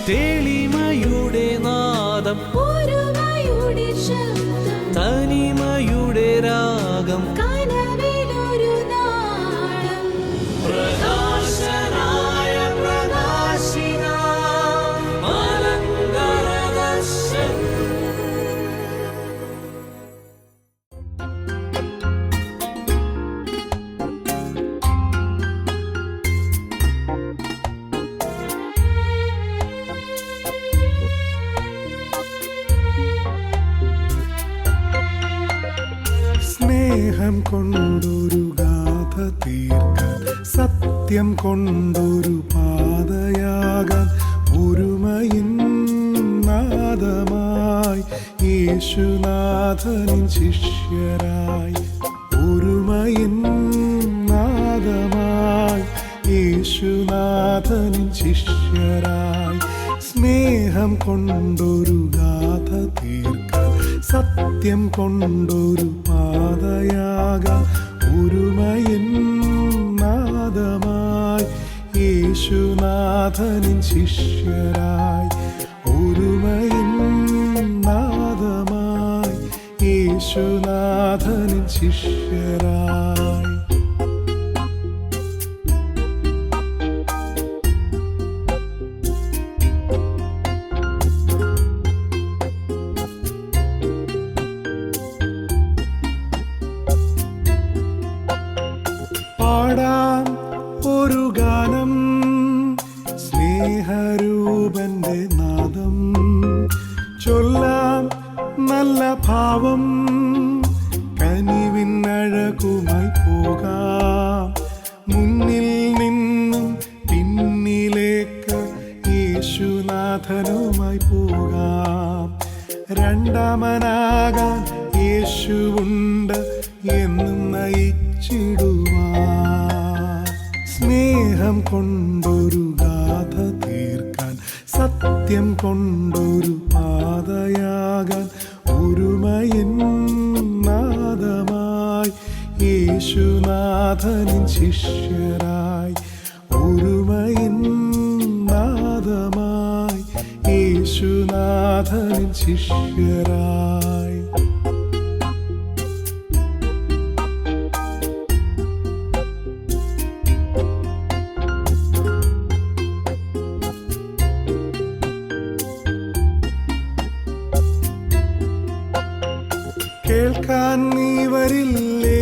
തെളിമയുടെ നാദം, ഒരുമയുടെ ശബ്ദം, തനിമയുടെ രാഗം, കനവിലൊരു നാളം. പ്രകാശനായ പ്രകാശിക മലങ്കരദർശൻ. സ്നേഹം കൊണ്ടൊരു ഗാഥ തീർക്കാൻ, സത്യം കൊണ്ടൊരു പാതയാകാൻ, ഒരുമയിൻ നാദമായി യേശുനാഥനിൻ ശിഷ്യരായി, ഒരുമയിൻ നാദമായി യേശുനാഥനിൻ ശിഷ്യരായി. സ്നേഹം കൊണ്ടൊരു ഗാഥ തീർക്കാൻ, സത്യം കൊണ്ടൊരു പാതയാകാൻ, ഒരുമയിൻ നാദമായി യേശുനാഥനിൻ ശിഷ്യരായി, ഒരുമയിൻ നാദമായി യേശുനാഥനിൻ ശിഷ്യരായി. പാടാം ഒരു ഗാനം, സ്നേഹരൂപന്റെ നാദം, ചൊല്ലാം നല്ല ഭാവം, കനിവിനഴകുമായി പോകാം, മുന്നിൽ നിന്നും പിന്നിലേക്ക് യേശുനാഥനുമായി പോകാം. രണ്ടാമനാകാൻ യേശുവുണ്ട് എന്നും നയിച്ചിടുവാൻ. സ്നേഹം കൊണ്ടൊരു ഗാഥ തീർക്കാൻ, സത്യം കൊണ്ടൊരു പാതയാകാൻ, ഒരുമയിൻ നാദമായി യേശുനാഥനിൻ ശിഷ്യരായി, ഒരുമയിൻ നാദമായി യേശുനാഥനിൻ ശിഷ്യരായി. കേൾക്കാൻ നീ വരില്ലേ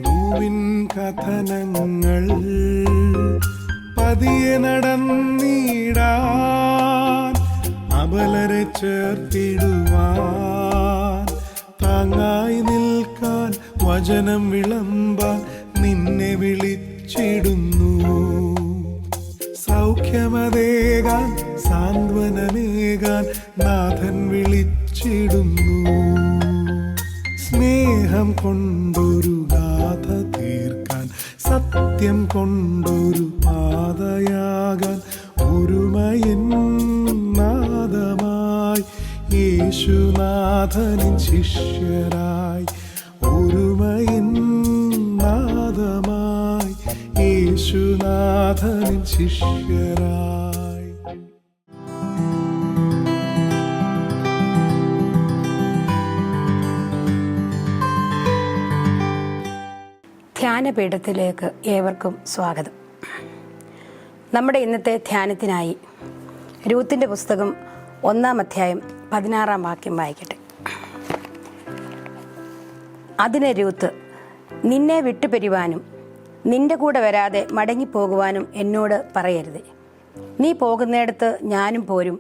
നോവിൻ കഥനങ്ങൾ, പതിയെ നടന്നിടാൻ, അബലരെ ചേർത്തിടുവാൻ, താങ്ങായി നിൽക്കാൻ, വചനം വിളമ്പാൻ നിന്നെ വിളിച്ചിടുന്നു. സൗഖ്യമതേകാൻ, സാന്ത്വനമേകാൻ നാഥൻ വിളിച്ചിടുന്നു. സ്നേഹം കൊണ്ടൊരു ഗാഥ തീർക്കാൻ, സത്യം കൊണ്ടൊരു പാതയാകാൻ, ഒരുമയിൻ നാദമായി യേശുനാഥനിൻ ശിഷ്യരായി, ഒരുമയിൻ നാദമായി യേശുനാഥനിൻ ശിഷ്യരായി. ധ്യാനപീഠത്തിലേക്ക് ഏവർക്കും സ്വാഗതം. നമ്മുടെ ഇന്നത്തെ ധ്യാനത്തിനായി രൂത്തിന്റെ പുസ്തകം 1-ാം അധ്യായം 16-ാം വാക്യം വായിക്കട്ടെ. അതിന് രൂത്ത്, നിന്നെ വിട്ടുപിരിവാനും നിന്റെ കൂടെ വരാതെ മടങ്ങിപ്പോകുവാനും എന്നോട് പറയരുതേ. നീ പോകുന്നിടത്ത് ഞാനും പോരും,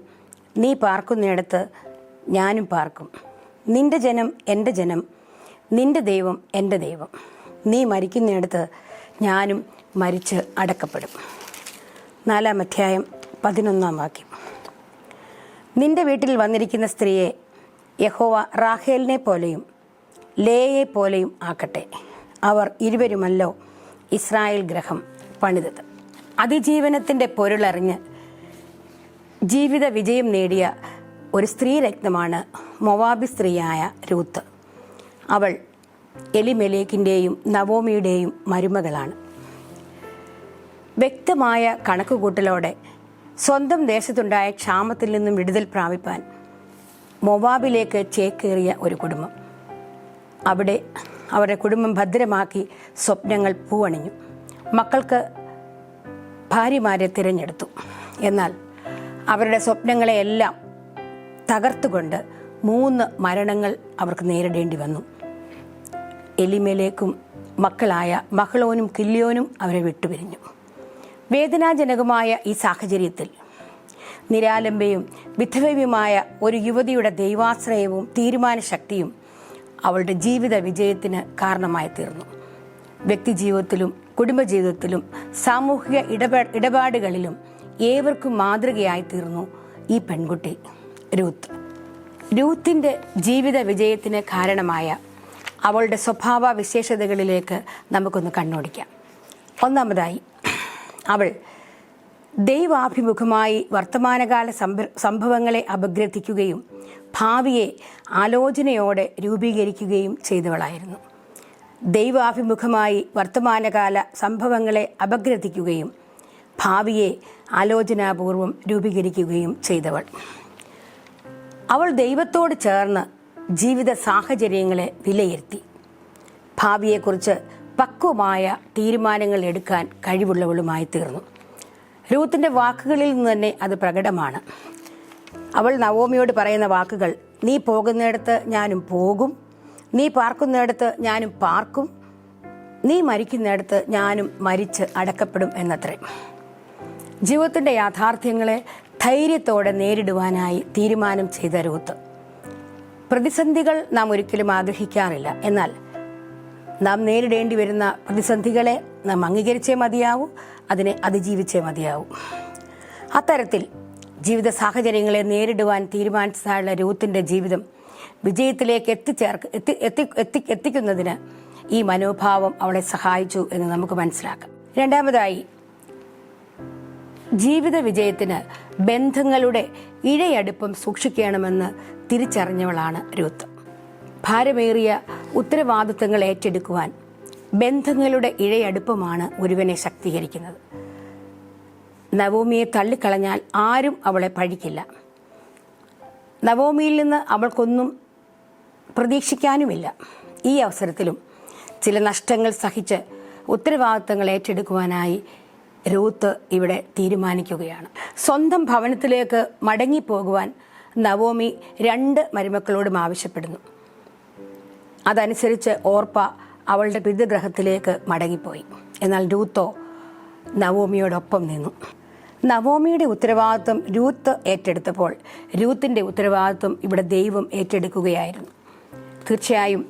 നീ പാർക്കുന്നിടത്ത് ഞാനും പാർക്കും. നിന്റെ ജനം എൻ്റെ ജനം, നിന്റെ ദൈവം എൻ്റെ ദൈവം. നീ മരിക്കുന്നിടത്ത് ഞാനും മരിച്ച് അടക്കപ്പെടും. 4-ാം അധ്യായം 11-ാം വാക്യം. നിന്റെ വീട്ടിൽ വന്നിരിക്കുന്ന സ്ത്രീയെ യഹോവ റാഹേലിനെ പോലെയും ലേയെ പോലെയും ആക്കട്ടെ. അവർ ഇരുവരുമല്ലോ ഇസ്രായേൽ ഗ്രഹം പണിതത്. അതിജീവനത്തിൻ്റെ പൊരുളറിഞ്ഞ് ജീവിത വിജയം നേടിയ ഒരു സ്ത്രീരത്നമാണ് മൊവാബി സ്ത്രീയായ രൂത്ത്. അവൾ എലിമെലേക്കിൻ്റെയും നവോമിയുടെയും മരുമകളാണ്. വ്യക്തമായ കണക്കുകൂട്ടലോടെ സ്വന്തം ദേശത്തുണ്ടായ ക്ഷാമത്തിൽ നിന്നും വിടുതൽ പ്രാപിപ്പാൻ മൊവാബിലേക്ക് ചേക്കേറിയ ഒരു കുടുംബം. അവിടെ അവരുടെ കുടുംബം ഭദ്രമാക്കി സ്വപ്നങ്ങൾ പൂവണിഞ്ഞു. മക്കൾക്ക് ഭാര്യമാരെ തിരഞ്ഞെടുത്തു. എന്നാൽ അവരുടെ സ്വപ്നങ്ങളെയെല്ലാം തകർത്തുകൊണ്ട് 3 മരണങ്ങൾ അവർക്ക് നേരിടേണ്ടി വന്നു. എലിമെലേക്കും മക്കളായ മഹ്ലോനും കില്യോനും അവരെ വിട്ടുപിരിഞ്ഞു. വേദനാജനകമായ ഈ സാഹചര്യത്തിൽ നിരാലംബയും വിധവയുമായ ഒരു യുവതിയുടെ ദൈവാശ്രയവും തീരുമാനശക്തിയും അവളുടെ ജീവിത വിജയത്തിന് കാരണമായി തീർന്നു. വ്യക്തിജീവിതത്തിലും കുടുംബജീവിതത്തിലും സാമൂഹിക ഇടപാടുകളിലും ഏവർക്കും മാതൃകയായി തീർന്നു ഈ പെൺകുട്ടി രൂത്ത്. രൂത്തിൻ്റെ ജീവിത വിജയത്തിന് കാരണമായ അവളുടെ സ്വഭാവ വിശേഷതകളിലേക്ക് നമുക്കൊന്ന് കണ്ണോടിക്കാം. ഒന്നാമതായി, അവൾ ദൈവാഭിമുഖമായി വർത്തമാനകാല സംഭവങ്ങളെ അപഗ്രഥിക്കുകയും ഭാവിയെ ആലോചനയോടെ രൂപീകരിക്കുകയും ചെയ്തവളായിരുന്നു. ദൈവാഭിമുഖമായി വർത്തമാനകാല സംഭവങ്ങളെ അപഗ്രഥിക്കുകയും ഭാവിയെ ആലോചനാപൂർവം രൂപീകരിക്കുകയും ചെയ്തവൾ. അവൾ ദൈവത്തോട് ചേർന്ന് ജീവിത സാഹചര്യങ്ങളെ വിലയിരുത്തി ഭാവിയെക്കുറിച്ച് പക്വമായ തീരുമാനങ്ങൾ എടുക്കാൻ കഴിവുള്ളവളുമായി തീർന്നു. രൂത്തിൻ്റെ വാക്കുകളിൽ നിന്ന് തന്നെ അത് പ്രകടമാണ്. അവൾ നവോമിയോട് പറയുന്ന വാക്കുകൾ: നീ പോകുന്നിടത്ത് ഞാനും പോകും, നീ പാർക്കുന്നിടത്ത് ഞാനും പാർക്കും, നീ മരിക്കുന്നിടത്ത് ഞാനും മരിച്ച് അടക്കപ്പെടും എന്നത്രേ. ജീവിതത്തിൻ്റെ യാഥാർത്ഥ്യങ്ങളെ ധൈര്യത്തോടെ നേരിടുവാനായി തീരുമാനം ചെയ്ത രൂത്ത്. പ്രതിസന്ധികൾ നാം ഒരിക്കലും ആഗ്രഹിക്കാറില്ല. എന്നാൽ നാം നേരിടേണ്ടി വരുന്ന പ്രതിസന്ധികളെ നാം അംഗീകരിച്ചേ മതിയാവൂ, അതിനെ അതിജീവിച്ചേ മതിയാവൂ. അത്തരത്തിൽ ജീവിത സാഹചര്യങ്ങളെ നേരിടുവാൻ തീരുമാനിച്ചതായുള്ള രൂത്തിൻ്റെ ജീവിതം വിജയത്തിലേക്ക് എത്തിക്കുന്നതിന് ഈ മനോഭാവം അവളെ സഹായിച്ചു എന്ന് നമുക്ക് മനസ്സിലാക്കാം. രണ്ടാമതായി, ജീവിത വിജയത്തിന് ബന്ധങ്ങളുടെ ഇഴയടുപ്പം സൂക്ഷിക്കണമെന്ന് തിരിച്ചറിഞ്ഞവളാണ് രൂത്ത്. ഭാരമേറിയ ഉത്തരവാദിത്തങ്ങൾ ഏറ്റെടുക്കുവാൻ ബന്ധങ്ങളുടെ ഇഴയടുപ്പമാണ് ഒരുവനെ ശക്തീകരിക്കുന്നത്. നവോമിയെ തള്ളിക്കളഞ്ഞാൽ ആരും അവളെ പഴിക്കില്ല. നവോമിയിൽ നിന്ന് അവൾക്കൊന്നും പ്രതീക്ഷിക്കാനുമില്ല. ഈ അവസരത്തിലും ചില നഷ്ടങ്ങൾ സഹിച്ച് ഉത്തരവാദിത്തങ്ങൾ ഏറ്റെടുക്കുവാനായി രൂത്ത് ഇവിടെ തീരുമാനിക്കുകയാണ്. സ്വന്തം ഭവനത്തിലേക്ക് മടങ്ങിപ്പോകുവാൻ നവോമി 2 മരുമക്കളോടും ആവശ്യപ്പെടുന്നു. അതനുസരിച്ച് ഓർപ്പ അവളുടെ പിതൃഗ്രഹത്തിലേക്ക് മടങ്ങിപ്പോയി. എന്നാൽ രൂത്തോ നവോമിയോടൊപ്പം നിന്നു. നവോമിയുടെ ഉത്തരവാദിത്വം രൂത്ത് ഏറ്റെടുത്തപ്പോൾ രൂത്തിൻ്റെ ഉത്തരവാദിത്വം ഇവിടെ ദൈവം ഏറ്റെടുക്കുകയായിരുന്നു. തീർച്ചയായും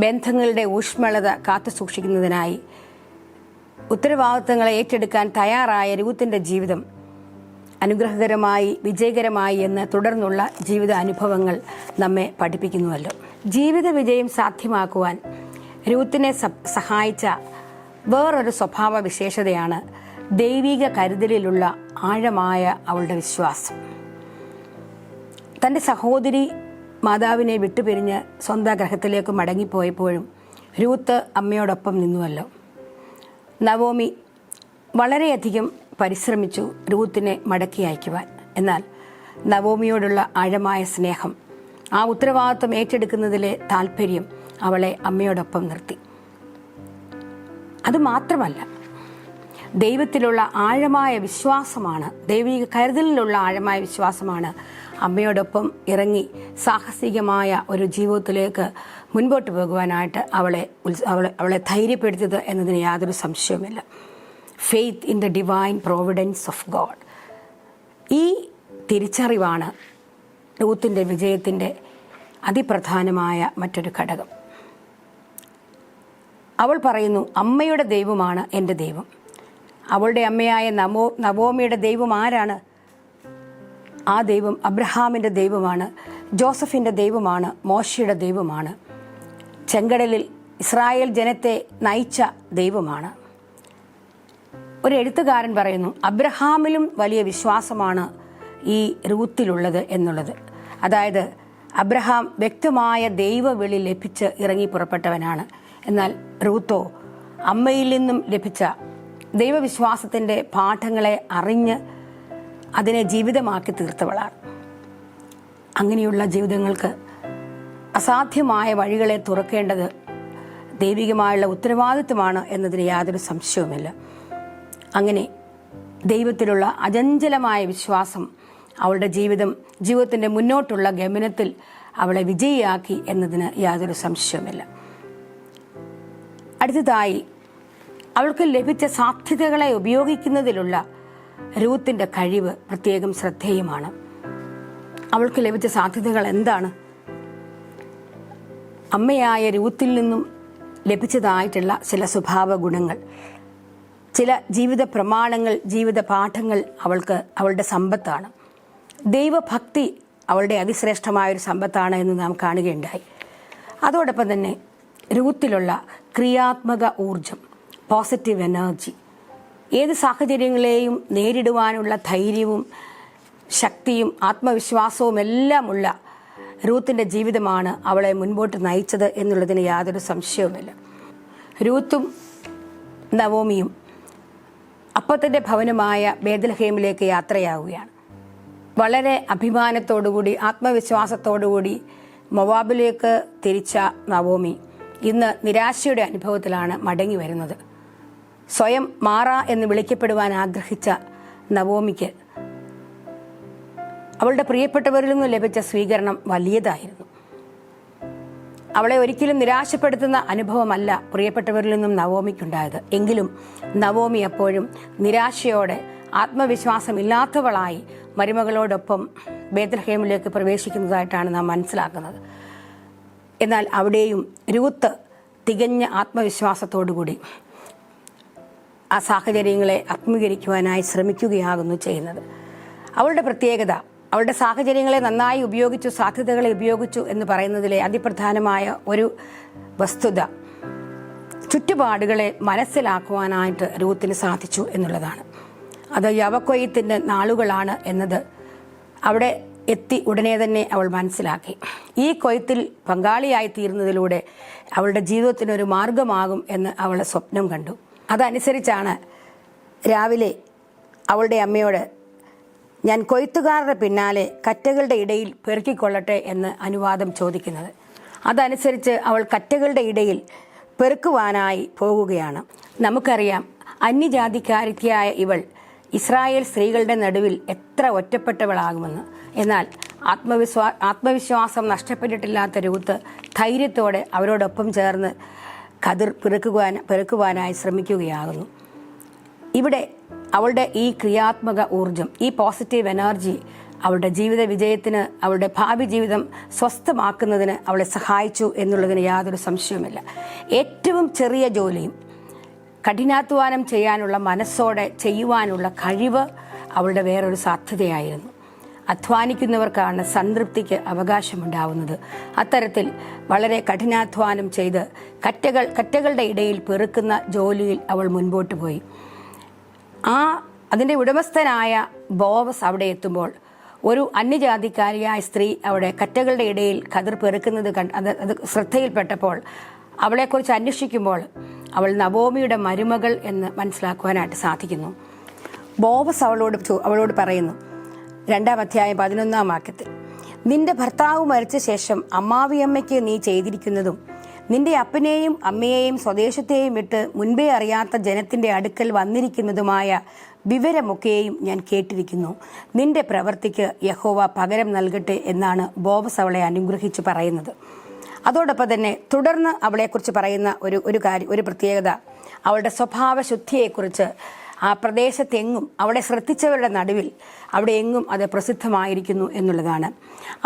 ബന്ധങ്ങളുടെ ഊഷ്മളത കാത്തുസൂക്ഷിക്കുന്നതിനായി ഉത്തരവാദിത്തങ്ങളെ ഏറ്റെടുക്കാൻ തയ്യാറായ രൂത്തിൻ്റെ ജീവിതം അനുഗ്രഹകരമായി വിജയകരമായി എന്ന് തുടർന്നുള്ള ജീവിത അനുഭവങ്ങൾ നമ്മെ പഠിപ്പിക്കുന്നുവല്ലോ. ജീവിത വിജയം സാധ്യമാക്കുവാൻ രൂത്തിനെ സഹായിച്ച വേറൊരു സ്വഭാവ വിശേഷതയാണ് ദൈവിക കരുതലിലുള്ള ആഴമായ അവളുടെ വിശ്വാസം. തൻ്റെ സഹോദരി മാതാവിനെ വിട്ടുപിരിഞ്ഞ് സ്വന്തം ഗ്രഹത്തിലേക്ക് മടങ്ങിപ്പോയപ്പോഴും രൂത്ത് അമ്മയോടൊപ്പം നിന്നുവല്ലോ. നവോമി വളരെയധികം പരിശ്രമിച്ചു രൂത്തിനെ മടക്കി അയക്കുവാൻ. എന്നാൽ നവോമിയോടുള്ള ആഴമായ സ്നേഹം, ആ ഉത്തരവാദിത്വം ഏറ്റെടുക്കുന്നതിലെ താല്പര്യം അവളെ അമ്മയോടൊപ്പം നിർത്തി. അതുമാത്രമല്ല, ദൈവത്തിലുള്ള ആഴമായ വിശ്വാസമാണ്, ദൈവിക കരുതലിലുള്ള ആഴമായ വിശ്വാസമാണ് അമ്മയോടൊപ്പം ഇറങ്ങി സാഹസികമായ ഒരു ജീവിതത്തിലേക്ക് മുൻപോട്ട് പോകുവാനായിട്ട് അവളെ ധൈര്യപ്പെടുത്തിയത് എന്നതിന് യാതൊരു സംശയവുമില്ല. Faith in the divine Providence of God. ഈ തിരിച്ചറിവാണ് രൂത്തിൻ്റെ വിജയത്തിൻ്റെ അതിപ്രധാനമായ മറ്റൊരു ഘടകം. അവൾ പറയുന്നു, അമ്മയുടെ ദൈവമാണ് എൻ്റെ ദൈവം. അവളുടെ അമ്മയായ നവോമിയുടെ ദൈവം ആരാണ്? ആ ദൈവം അബ്രഹാമിൻ്റെ ദൈവമാണ്, ജോസഫിൻ്റെ ദൈവമാണ്, മോശയുടെ ദൈവമാണ്, ചെങ്കടലിൽ ഇസ്രായേൽ ജനത്തെ നയിച്ച ദൈവമാണ്. ഒരു എഴുത്തുകാരൻ പറയുന്നു, അബ്രഹാമിലും വലിയ വിശ്വാസമാണ് ഈ രൂത്തിലുള്ളത് എന്നുള്ളത്. അതായത് അബ്രഹാം വ്യക്തമായ ദൈവവിളി ലഭിച്ച് ഇറങ്ങി പുറപ്പെട്ടവനാണ്. എന്നാൽ റൂത്തോ അമ്മയിൽ നിന്നും ലഭിച്ച ദൈവവിശ്വാസത്തിൻ്റെ പാഠങ്ങളെ അറിഞ്ഞ് അതിനെ ജീവിതമാക്കി തീർത്തവളാണ്. അങ്ങനെയുള്ള ജീവിതങ്ങൾക്ക് അസാധ്യമായ വഴികളെ തുറക്കേണ്ടത് ദൈവികമായുള്ള ഉത്തരവാദിത്വമാണ് എന്നതിന് യാതൊരു സംശയവുമില്ല. അങ്ങനെ ദൈവത്തിലുള്ള അചഞ്ചലമായ വിശ്വാസം അവളുടെ ജീവിതത്തിൻ്റെ മുന്നോട്ടുള്ള ഗമനത്തിൽ അവളെ വിജയിയാക്കി എന്നതിന് യാതൊരു സംശയവുമില്ല. അടുത്തതായി അവൾക്ക് ലഭിച്ച സാധ്യതകളെ ഉപയോഗിക്കുന്നതിലുള്ള രൂത്തിൻ്റെ കഴിവ് പ്രത്യേകം ശ്രദ്ധേയമാണ്. അവൾക്ക് ലഭിച്ച സാധ്യതകൾ എന്താണ്? അമ്മയായ രൂത്തിൽ നിന്നും ലഭിച്ചതായിട്ടുള്ള ചില സ്വഭാവ ഗുണങ്ങൾ, ചില ജീവിത പ്രമാണങ്ങൾ, ജീവിത പാഠങ്ങൾ അവളുടെ സമ്പത്താണ്. ദൈവഭക്തി അവളുടെ അതിശ്രേഷ്ഠമായൊരു സമ്പത്താണ് എന്ന് നാം കാണുകയുണ്ടായി. അതോടൊപ്പം തന്നെ രൂത്തിലുള്ള ക്രിയാത്മക ഊർജം, പോസിറ്റീവ് എനർജി, ഏത് സാഹചര്യങ്ങളെയും നേരിടുവാനുള്ള ധൈര്യവും ശക്തിയും ആത്മവിശ്വാസവും എല്ലാമുള്ള രൂത്തിൻ്റെ ജീവിതമാണ് അവളെ മുൻപോട്ട് നയിച്ചത് എന്നുള്ളതിന് യാതൊരു സംശയവുമില്ല. രൂത്തും നവോമിയും അപ്പത്തിൻ്റെ ഭവനമായ ബേത്ലഹേമിലേക്ക് യാത്രയാവുകയാണ്. വളരെ അഭിമാനത്തോടുകൂടി ആത്മവിശ്വാസത്തോടുകൂടി മൊവാബിലേക്ക് തിരിച്ച നവോമി ഇന്ന് നിരാശയുടെ അനുഭവത്തിലാണ് മടങ്ങി വരുന്നത്. സ്വയം മാറ എന്ന് വിളിക്കപ്പെടുവാൻ ആഗ്രഹിച്ച നവോമിക്ക് അവളുടെ പ്രിയപ്പെട്ടവരിൽ നിന്നും ലഭിച്ച സ്വീകരണം വലിയതായിരുന്നു. അവളെ ഒരിക്കലും നിരാശപ്പെടുത്തുന്ന അനുഭവമല്ല പ്രിയപ്പെട്ടവരിൽ നിന്നും നവോമിക്കുണ്ടായത്. എങ്കിലും നവോമി അപ്പോഴും നിരാശയോടെ ആത്മവിശ്വാസമില്ലാത്തവളായി മരുമകളോടൊപ്പം ബേത്ലഹേമിലേക്ക് പ്രവേശിക്കുന്നതായിട്ടാണ് നാം മനസ്സിലാക്കുന്നത്. എന്നാൽ അവിടെയും രൂത്ത് തികഞ്ഞ ആത്മവിശ്വാസത്തോടുകൂടി ആ സാഹചര്യങ്ങളെ ആത്മീകരിക്കുവാനായി ശ്രമിക്കുകയാകുന്നു ചെയ്യുന്നത്. അവളുടെ പ്രത്യേകത അവളുടെ സാഹചര്യങ്ങളെ നന്നായി ഉപയോഗിച്ചു, സാധ്യതകളെ ഉപയോഗിച്ചു എന്ന് പറയുന്നതിലെ അതിപ്രധാനമായ ഒരു വസ്തുത ചുറ്റുപാടുകളെ മനസ്സിലാക്കുവാനായിട്ട് രൂത്തിന് സാധിച്ചു എന്നുള്ളതാണ്. അത് യവക്കൊയ്ത്തിൻ്റെ നാളുകളാണ് എന്നത് അവിടെ എത്തി ഉടനെ തന്നെ അവൾ മനസ്സിലാക്കി. ഈ കൊയ്ത്തിൽ പങ്കാളിയായി തീരുന്നതിലൂടെ അവളുടെ ജീവിതത്തിനൊരു മാർഗമാകും എന്ന് അവൾ സ്വപ്നം കണ്ടു. അതനുസരിച്ചാണ് രാവിലെ അവളുടെ അമ്മയോട് ഞാൻ കൊയ്ത്തുകാരുടെ പിന്നാലെ കറ്റകളുടെ ഇടയിൽ പെറുക്കിക്കൊള്ളട്ടെ എന്ന് അനുവാദം ചോദിക്കുന്നത്. അതനുസരിച്ച് അവൾ കറ്റകളുടെ ഇടയിൽ പെറുക്കുവാനായി പോകുകയാണ്. നമുക്കറിയാം, അന്യജാതിക്കാരിയായ ഇവൾ ഇസ്രായേൽ സ്ത്രീകളുടെ നടുവിൽ എത്ര ഒറ്റപ്പെട്ടവളാകുമെന്ന്. എന്നാൽ ആത്മവിശ്വാസം നഷ്ടപ്പെട്ടിട്ടില്ലാത്ത രൂത്ത് ധൈര്യത്തോടെ അവരോടൊപ്പം ചേർന്ന് കതിർ പെറുക്കുവാനായി ശ്രമിക്കുകയാകുന്നു. ഇവിടെ അവളുടെ ഈ ക്രിയാത്മക ഊർജം, ഈ പോസിറ്റീവ് എനർജി അവളുടെ ജീവിത വിജയത്തിന്, അവളുടെ ഭാവി ജീവിതം സ്വസ്ഥമാക്കുന്നതിന് അവളെ സഹായിച്ചു എന്നുള്ളതിന് യാതൊരു സംശയവുമില്ല. ഏറ്റവും ചെറിയ ജോലിയും കഠിനാധ്വാനം ചെയ്യാനുള്ള മനസ്സോടെ ചെയ്യുവാനുള്ള കഴിവ് അവളുടെ വേറൊരു സാധ്യതയായിരുന്നു. അധ്വാനിക്കുന്നവർക്കാണ് സംതൃപ്തിക്ക് അവകാശമുണ്ടാവുന്നത്. അത്തരത്തിൽ വളരെ കഠിനാധ്വാനം ചെയ്ത് കറ്റകളുടെ ഇടയിൽ പെറുക്കുന്ന ജോലിയിൽ അവൾ മുൻപോട്ട് പോയി. അതിൻ്റെ ഉടമസ്ഥനായ ബോവസ് അവിടെ എത്തുമ്പോൾ ഒരു അന്യജാതിക്കാരിയായ സ്ത്രീ അവിടെ കറ്റകളുടെ ഇടയിൽ കതിർ പെറുക്കുന്നത് അത് ശ്രദ്ധയിൽപ്പെട്ടപ്പോൾ അവളെക്കുറിച്ച് അന്വേഷിക്കുമ്പോൾ അവൾ നവോമിയുടെ മരുമകൾ എന്ന് മനസ്സിലാക്കുവാനായിട്ട് സാധിക്കുന്നു. ബോവസ് അവളോട് പറയുന്നു, 2-ാം അധ്യായം 11-ാം വാക്യത്തിൽ, നിന്റെ ഭർത്താവ് മരിച്ച ശേഷം അമ്മാവിയമ്മയ്ക്ക് നീ ചെയ്തിരിക്കുന്നതും നിന്റെ അപ്പനെയും അമ്മയെയും സ്വദേശത്തെയും വിട്ട് മുൻപേ അറിയാത്ത ജനത്തിൻ്റെ അടുക്കൽ വന്നിരിക്കുന്നതുമായ വിവരമൊക്കെയും ഞാൻ കേട്ടിരിക്കുന്നു. നിന്റെ പ്രവൃത്തിക്ക് യഹോവ പകരം നൽകട്ടെ എന്നാണ് ബോവസ് അവളെ അനുഗ്രഹിച്ച് പറയുന്നത്. അതോടൊപ്പം തന്നെ തുടർന്ന് അവളെക്കുറിച്ച് പറയുന്ന ഒരു പ്രത്യേകത അവളുടെ സ്വഭാവശുദ്ധിയെക്കുറിച്ച് ആ പ്രദേശത്തെങ്ങും അവളെ ശ്രദ്ധിച്ചവരുടെ നടുവിൽ അവിടെ എങ്ങും അത് പ്രസിദ്ധമായിരിക്കുന്നു എന്നുള്ളതാണ്.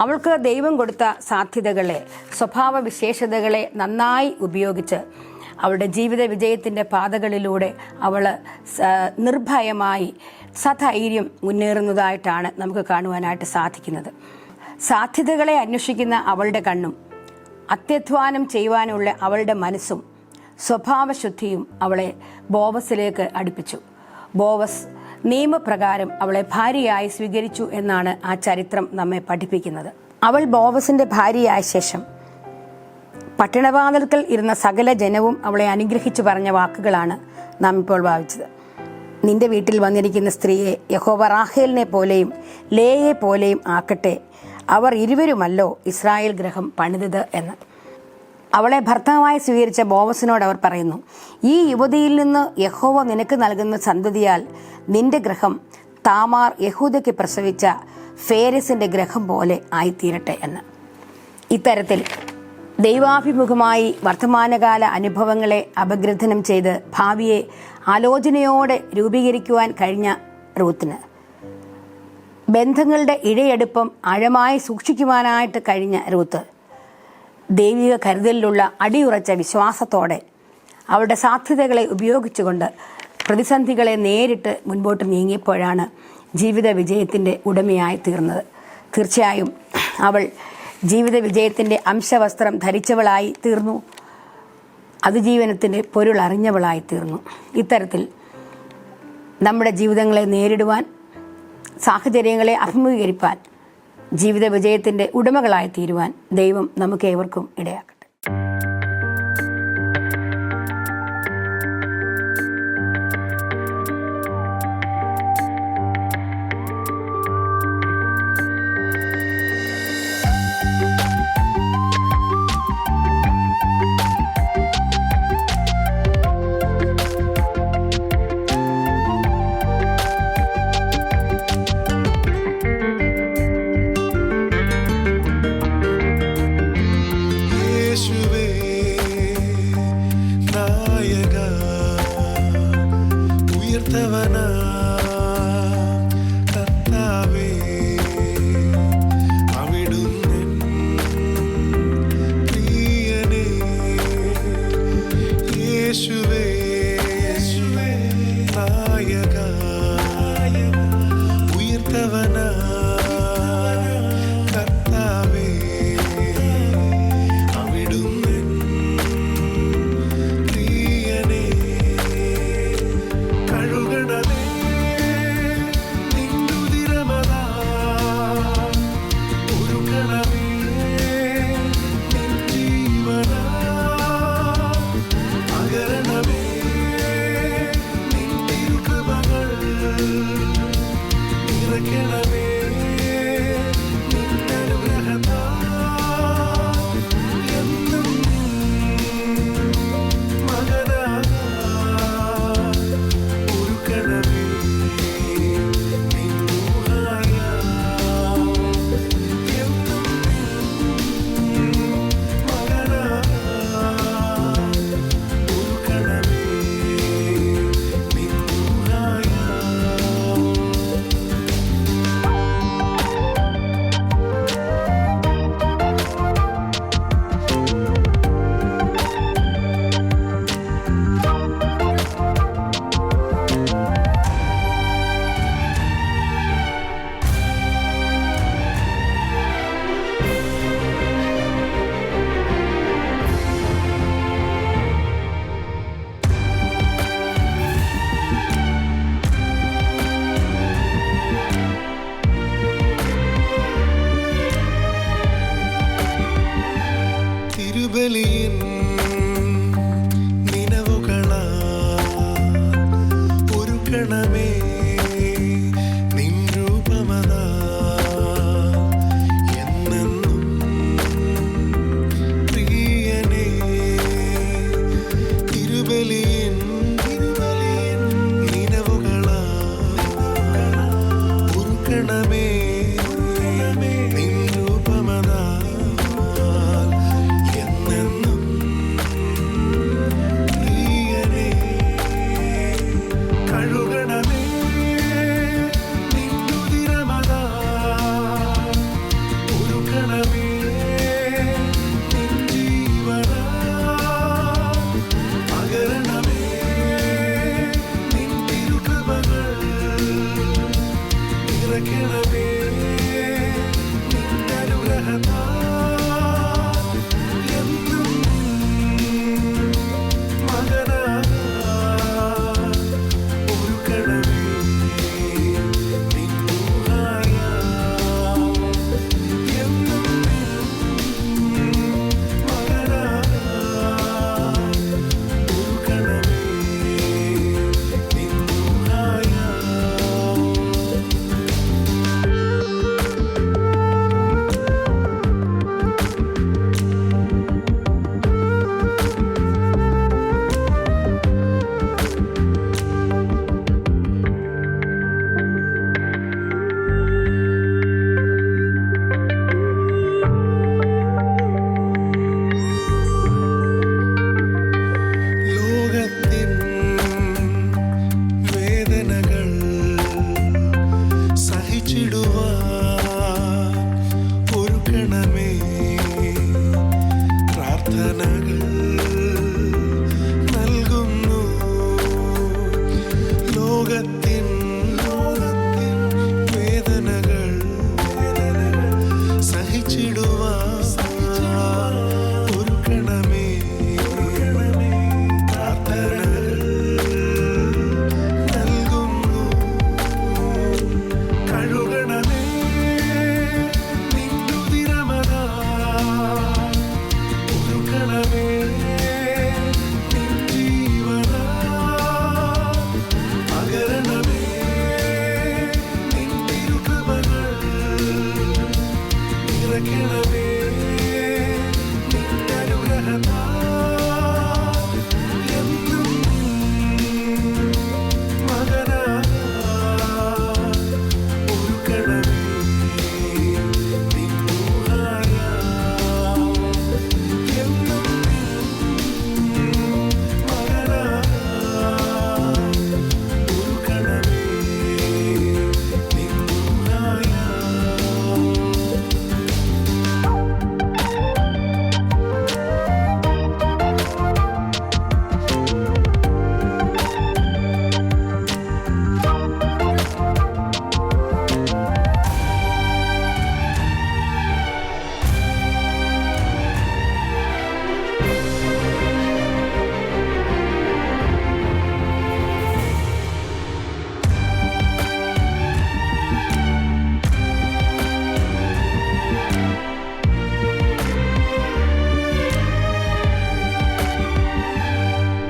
അവൾക്ക് ദൈവം കൊടുത്ത സാധ്യതകളെ, സ്വഭാവ വിശേഷതകളെ നന്നായി ഉപയോഗിച്ച് അവളുടെ ജീവിത വിജയത്തിൻ്റെ പാതകളിലൂടെ അവൾ നിർഭയമായി സധൈര്യം മുന്നേറുന്നതായിട്ടാണ് നമുക്ക് കാണുവാനായിട്ട് സാധിക്കുന്നത്. സാധ്യതകളെ അന്വേഷിക്കുന്ന അവളുടെ കണ്ണും അത്യധ്വാനം ചെയ്യുവാനുള്ള അവളുടെ മനസ്സും സ്വഭാവശുദ്ധിയും അവളെ ബോവസിലേക്ക് അടുപ്പിച്ചു. ബോവസ് നിയമപ്രകാരം അവളെ ഭാര്യയായി സ്വീകരിച്ചു എന്നാണ് ആ ചരിത്രം നമ്മെ പഠിപ്പിക്കുന്നത്. അവൾ ബോവസിന്റെ ഭാര്യയായ ശേഷം പട്ടണവാതിൽക്കൽ ഇരുന്ന സകല ജനവും അവളെ അനുഗ്രഹിച്ചു പറഞ്ഞ വാക്കുകളാണ് നാം ഇപ്പോൾ വായിച്ചത്. നിന്റെ വീട്ടിൽ വന്നിരിക്കുന്ന സ്ത്രീയെ യഹോവ റാഹേലിനെ പോലെയും ലേയെ പോലെയും ആക്കട്ടെ, അവർ ഇരുവരുമല്ലോ ഇസ്രായേൽ ഗൃഹം പണിതത് എന്ന്. അവളെ ഭർത്താവായി സ്വീകരിച്ച ബോവസിനോട് അവർ പറയുന്നു, ഈ യുവതിയിൽ നിന്ന് യഹോവ നിനക്ക് നൽകുന്ന സന്തതിയാൽ നിന്റെ ഗൃഹം താമാർ യഹൂദയ്ക്ക് പ്രസവിച്ച ഫേരസിന്റെ ഗൃഹം പോലെ ആയിത്തീരട്ടെ എന്ന്. ഇത്തരത്തിൽ ദൈവാഭിമുഖമായി വർത്തമാനകാല അനുഭവങ്ങളെ അപഗ്രഥനം ചെയ്ത് ഭാവിയെ ആലോചനയോടെ രൂപീകരിക്കുവാൻ കഴിഞ്ഞ റൂത്തിന്, ബന്ധങ്ങളുടെ ഇഴയെടുപ്പം ആഴമായി സൂക്ഷിക്കുവാനായിട്ട് കഴിഞ്ഞ റൂത്ത്, ദൈവിക കരുതലിലുള്ള അടിയുറച്ച വിശ്വാസത്തോടെ അവളുടെ സാധ്യതകളെ ഉപയോഗിച്ചുകൊണ്ട് പ്രതിസന്ധികളെ നേരിട്ട് മുൻപോട്ട് നീങ്ങിയപ്പോഴാണ് ജീവിത വിജയത്തിൻ്റെ ഉടമയായി തീർന്നത്. തീർച്ചയായും അവൾ ജീവിത വിജയത്തിൻ്റെ അംശവസ്ത്രം ധരിച്ചവളായി തീർന്നു, അതിജീവനത്തിൻ്റെ പൊരുൾ അറിഞ്ഞവളായി തീർന്നു. ഇത്തരത്തിൽ നമ്മുടെ ജീവിതങ്ങളെ നേരിടുവാൻ, സാഹചര്യങ്ങളെ അഭിമുഖീകരിപ്പാൻ, ജീവിത വിജയത്തിൻ്റെ ഉടമകളായി തീരുവാൻ ദൈവം നമുക്ക് ഏവർക്കും ഇടയാക്കട്ടെ. തിരുബലിയിൻ നിനവുകളാ ഒരുക്കണമേ നിൻ രൂപമതാ എന്നെന്നും പ്രിയനേ. തിരുബലിയിൻ നിനവുകളാ ഒരുക്കണമേ നിൻ രൂപമതാ കഴുകണമേ പ്രാർത്ഥനകൾ നൽകുന്നു. ലോകത്തിൻ വേദനകൾ സഹിച്ചിടുവാൻ ഒരുക്കണമേ. പ്രാർത്ഥനകൾ നൽകുന്നു. കഴുകണമേ നിന്നുതിരമതാ. ഒരുക്കണമേ നിൻ ജീവനാ. പകരണമേ നിൻ തിരുകൃപകൾ. നിറയ്ക്കണമേ നിൻ അനുഗ്രഹത്താൽ. എന്നും മകനായി ഒരുക്കണമേ നിൻ ഊഹായാൽ. എന്നും മകനായി ഒരുക്കണമേ നിൻ ഊഹായാൽ.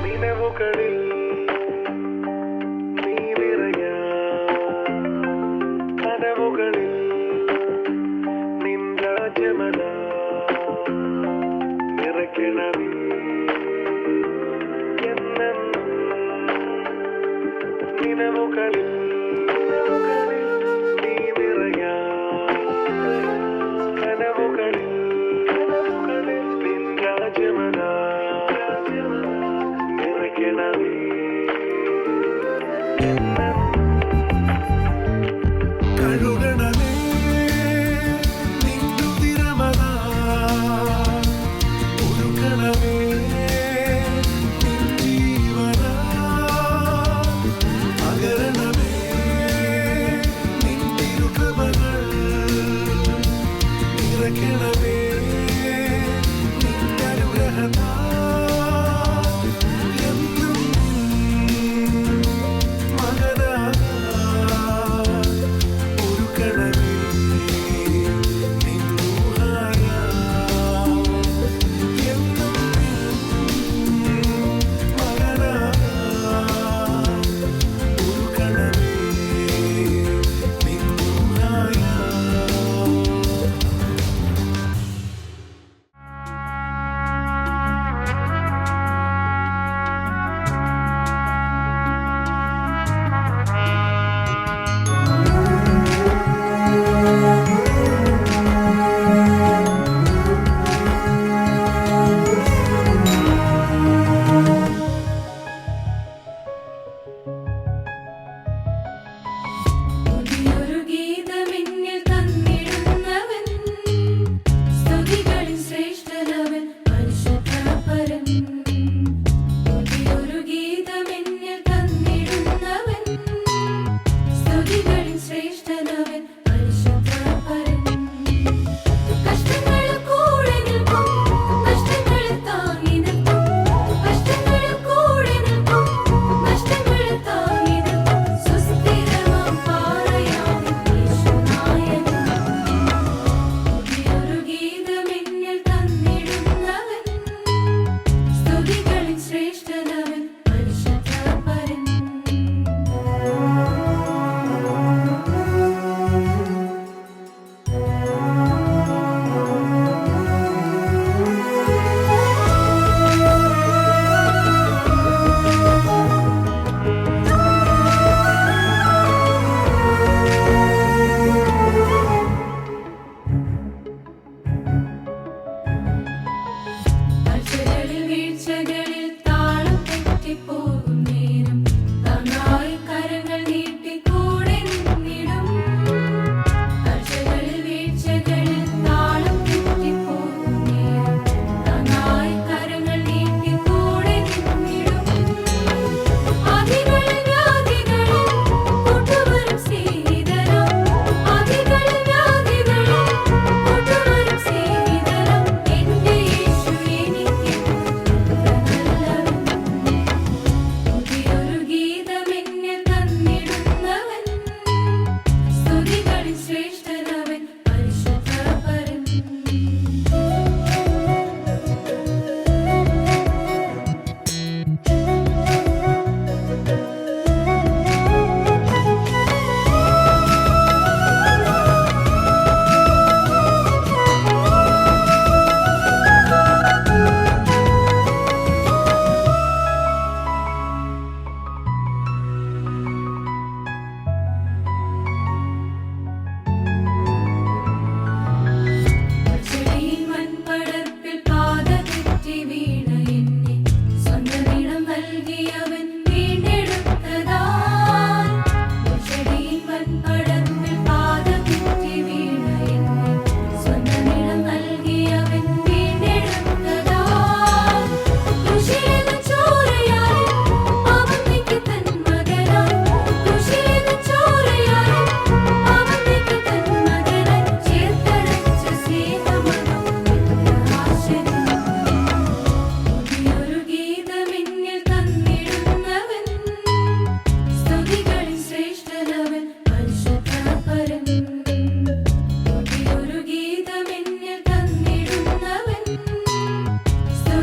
നിലവുകളിൽ നീ നിറയാൻ. കനവുകളിൽ നിൻ രാജ്യമതാ. നിറയ്ക്കണമേ എന്നെന്നും. നിലവുകളിൽ നീ നിറയാൻ. കനവുകളിൽ നിൻ രാജ്യമതാ. നിറയ്ക്കണമേ കഴുകണമേ നിന്നുതിരമതാ. ഒരുക്കണമേ നിൻ ജീവനാ. പകരണമേ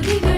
സ്തുതികൾ